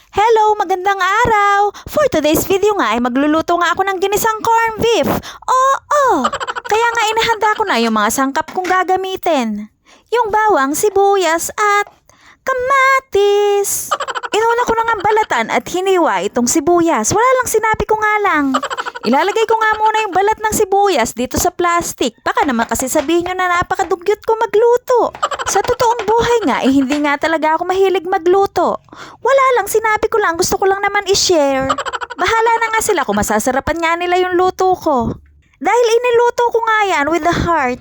Hello, magandang araw! For today's video nga ay magluluto nga ako ng ginisang corned beef. Oo! Kaya nga inihanda ko na yung mga sangkap kong gagamitin. Yung bawang, sibuyas at kamatis. Inuna ko na nga balatan at hiniwa itong sibuyas. Wala lang, sinabi ko nga lang. Ilalagay ko nga muna yung balat ng sibuyas dito sa plastic. Baka naman kasi sabihin nyo na napakadugyot ko magluto. Sa totoong buhay nga, hindi nga talaga ako mahilig magluto. Wala lang, sinabi ko lang, gusto ko lang naman i-share. Bahala na nga sila kung masasarapan nga nila yung luto ko. Dahil iniluto ko nga yan with the heart.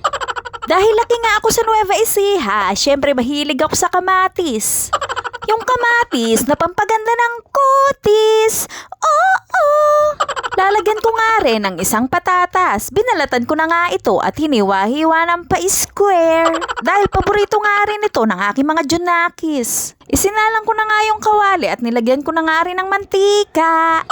Dahil laki nga ako sa Nueva Ecija, syempre mahilig ako sa kamatis. Yung kamatis na pampaganda ng kutis. Oo! Lalagyan ko nga rin ng isang patatas. Binalatan ko na nga ito at hiniwa-hiwa ng pa-square. Dahil paborito nga rin ito ng aking mga junakis. Isinalang ko na nga yung kawali at nilagyan ko na nga rin ng mantika.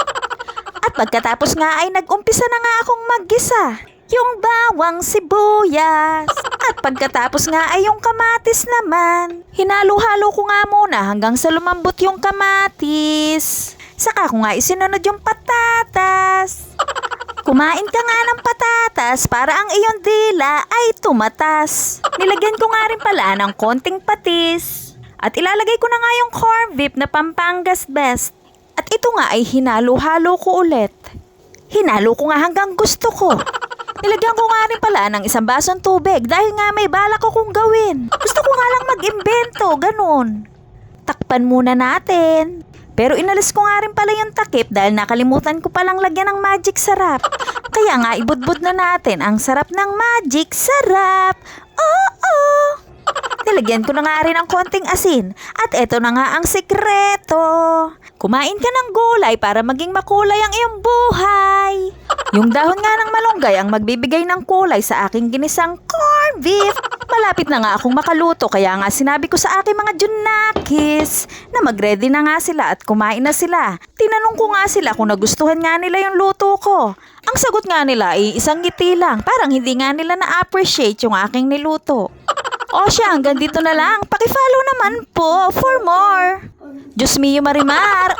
At pagkatapos nga ay nag-umpisa na nga akong maggisa. Yung bawang, sibuyas. At pagkatapos nga ay yung kamatis naman. Hinalo-halo ko nga muna hanggang sa lumambot yung kamatis. Saka ko nga isinunod yung patatas. Kumain ka nga ng patatas para ang iyong dila ay tumatas. Nilagyan ko nga rin pala ng konting patis. At ilalagay ko na nga yung corned beef na Pampangas best. At ito nga ay hinalo-halo ko ulit. Hinalo ko nga hanggang gusto ko. Nilagyan ko nga rin pala ng isang basong tubig dahil nga may balak akong gawin. Gusto ko nga lang mag-imbento, ganun. Takpan muna natin. Pero inalis ko nga rin pala yung takip dahil nakalimutan ko palang lagyan ng magic sarap. Kaya nga ibudbud na natin ang sarap ng magic sarap. Oo! Nilagyan ko na nga rin ng konting asin. At eto na nga ang sikreto. Kumain ka ng gulay para maging makulay ang iyong buhay. Yung dahon nga ng malunggay ang magbibigay ng kulay sa aking ginisang corned beef. Malapit na nga akong makaluto kaya nga sinabi ko sa aking mga junakis na mag-ready na nga sila at kumain na sila. Tinanong ko nga sila kung nagustuhan nga nila yung luto ko. Ang sagot nga nila ay isang ngiti lang, parang hindi nga nila na-appreciate yung aking niluto. O siya, hanggang dito na lang. Paki-follow naman po for more. Diyos mio Marimar.